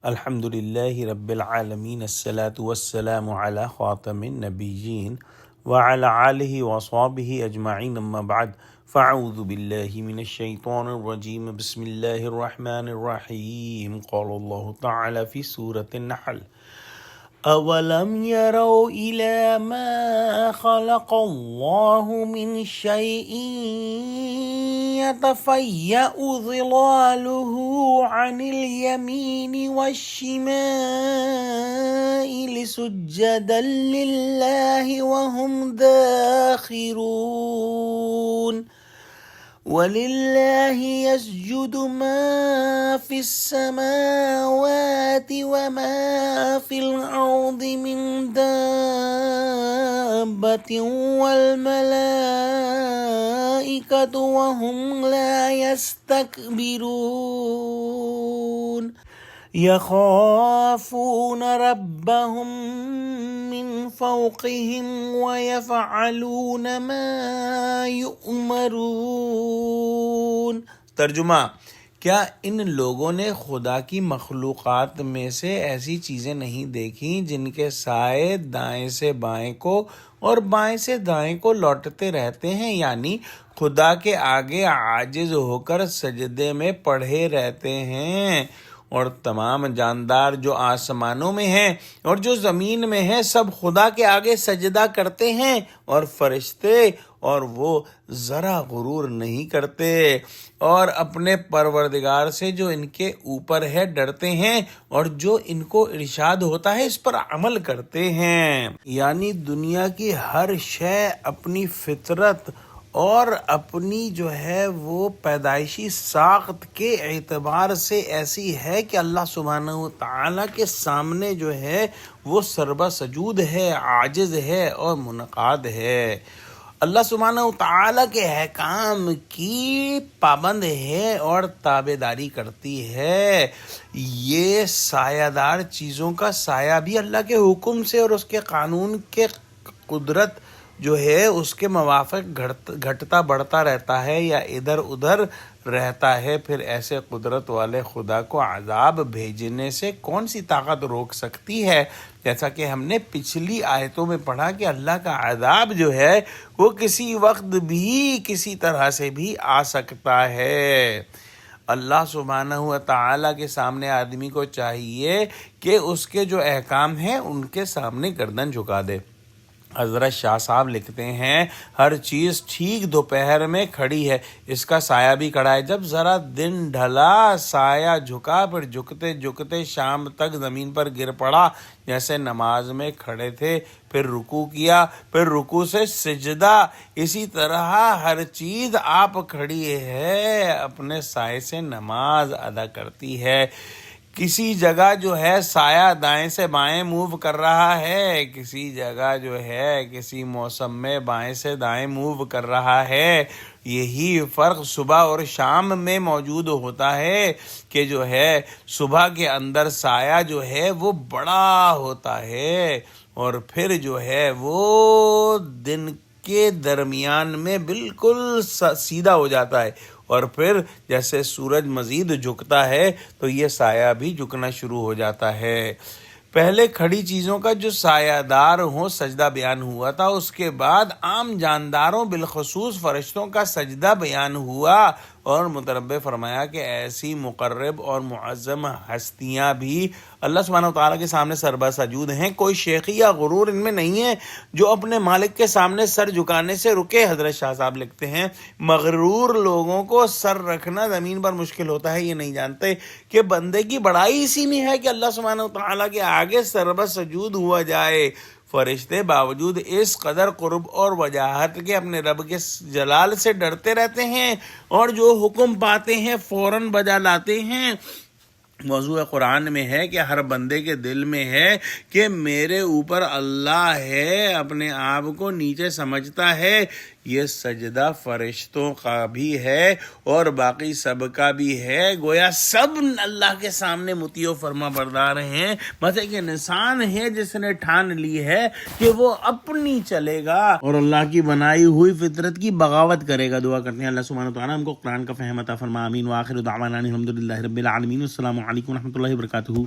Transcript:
الحمد للہ رب العالمین الصلاة والسلام علی خاتم النبیین وعلی آلہ وصحبہ اجمعین اما بعد فاعوذ باللہ من الشیطان الرجیم بسم اللہ الرحمن الرحیم قال اللہ تعالی فی سورة النحل اولم يروا الى ما خلق الله من شيء يتفيأ ظلاله عن اليمين والشمال سجدا لله وهم داخرون وَلِلَّهِ يَسْجُدُ مَا فِي السَّمَاوَاتِ وَمَا فِي الْأَرْضِ مِن دَابَّةٍ وَالْمَلَائِكَةُ وَهُمْ لَا يَسْتَكْبِرُونَ يَخَافُونَ رَبَّهُم مِّن فَوْقِهِمْ وَيَفْعَلُونَ مَا يُؤْمَرُونَ۔ ترجمہ: کیا ان لوگوں نے خدا کی مخلوقات میں سے ایسی چیزیں نہیں دیکھیں جن کے سائے دائیں سے بائیں کو اور بائیں سے دائیں کو لوٹتے رہتے ہیں، یعنی خدا کے آگے عاجز ہو کر سجدے میں پڑے رہتے ہیں، اور تمام جاندار جو آسمانوں میں ہیں اور جو زمین میں ہیں سب خدا کے آگے سجدہ کرتے ہیں، اور فرشتے اور وہ ذرا غرور نہیں کرتے اور اپنے پروردگار سے جو ان کے اوپر ہے ڈرتے ہیں اور جو ان کو ارشاد ہوتا ہے اس پر عمل کرتے ہیں۔ یعنی دنیا کی ہر شے اپنی فطرت اور اپنی جو ہے وہ پیدائشی ساخت کے اعتبار سے ایسی ہے کہ اللہ سبحانہ و تعالیٰ کے سامنے جو ہے وہ سربہ سجود ہے، عاجز ہے اور منقاد ہے۔ اللہ سبحانہ و تعالیٰ کے احکام کی پابند ہے اور تابعداری کرتی ہے۔ یہ سایہ دار چیزوں کا سایہ بھی اللہ کے حکم سے اور اس کے قانون کے قدرت جو ہے اس کے موافق گھٹتا بڑھتا رہتا ہے یا ادھر ادھر رہتا ہے، پھر ایسے قدرت والے خدا کو عذاب بھیجنے سے کون سی طاقت روک سکتی ہے؟ جیسا کہ ہم نے پچھلی آیتوں میں پڑھا کہ اللہ کا عذاب جو ہے وہ کسی وقت بھی کسی طرح سے بھی آ سکتا ہے۔ اللہ سبحانہ و تعالیٰ کے سامنے آدمی کو چاہیے کہ اس کے جو احکام ہیں ان کے سامنے گردن جھکا دے۔ حضرت شاہ صاحب لکھتے ہیں ہر چیز ٹھیک دوپہر میں کھڑی ہے، اس کا سایہ بھی کھڑا ہے۔ جب ذرا دن ڈھلا سایہ جھکا، پھر جھکتے جھکتے شام تک زمین پر گر پڑا، جیسے نماز میں کھڑے تھے، پھر رکوع کیا، پھر رکوع سے سجدہ، اسی طرح ہر چیز آپ کھڑی ہے اپنے سائے سے نماز ادا کرتی ہے۔ کسی جگہ جو ہے سایہ دائیں سے بائیں موو کر رہا ہے، کسی جگہ جو ہے کسی موسم میں بائیں سے دائیں موو کر رہا ہے۔ یہی فرق صبح اور شام میں موجود ہوتا ہے کہ جو ہے صبح کے اندر سایہ جو ہے وہ بڑا ہوتا ہے اور پھر جو ہے وہ دن کے درمیان میں بالکل سیدھا ہو جاتا ہے، اور پھر جیسے سورج مزید جھکتا ہے تو یہ سایہ بھی جھکنا شروع ہو جاتا ہے۔ پہلے کھڑی چیزوں کا جو سایہ دار ہو سجدہ بیان ہوا تھا، اس کے بعد عام جانداروں بالخصوص فرشتوں کا سجدہ بیان ہوا، اور متنبع فرمایا کہ ایسی مقرب اور معظم ہستیاں بھی اللہ سبحانہ وتعالیٰ کے سامنے سربہ سجود ہیں۔ کوئی شیخی یا غرور ان میں نہیں ہے جو اپنے مالک کے سامنے سر جھکانے سے رکے۔ حضرت شاہ صاحب لکھتے ہیں مغرور لوگوں کو سر رکھنا زمین پر مشکل ہوتا ہے، یہ نہیں جانتے کہ بندے کی بڑائی اسی میں ہے کہ اللہ سبحانہ وتعالیٰ کے آگے سربہ سجود ہوا جائے۔ فرشتے باوجود اس قدر قرب اور وجاہت کے اپنے رب کے جلال سے ڈرتے رہتے ہیں اور جو حکم پاتے ہیں فوراً بجا لاتے ہیں۔ موضوع قرآن میں ہے کہ ہر بندے کے دل میں ہے کہ میرے اوپر اللہ ہے، اپنے آپ کو نیچے سمجھتا ہے۔ یہ سجدہ فرشتوں کا بھی ہے اور باقی سب کا بھی ہے، گویا سب اللہ کے سامنے مطیع و فرما بردار ہیں، بس ایک انسان ہے جس نے ٹھان لی ہے کہ وہ اپنی چلے گا اور اللہ کی بنائی ہوئی فطرت کی بغاوت کرے گا۔ دعا کرتے ہیں اللہ سبحانہ وتعالیٰ ہم کو قرآن کا فہم عطا فرما، آمین۔ وآخر دعوانا الحمد للہ رب العالمین۔ السلام علیکم و رحمۃ اللہ وبرکاتہ۔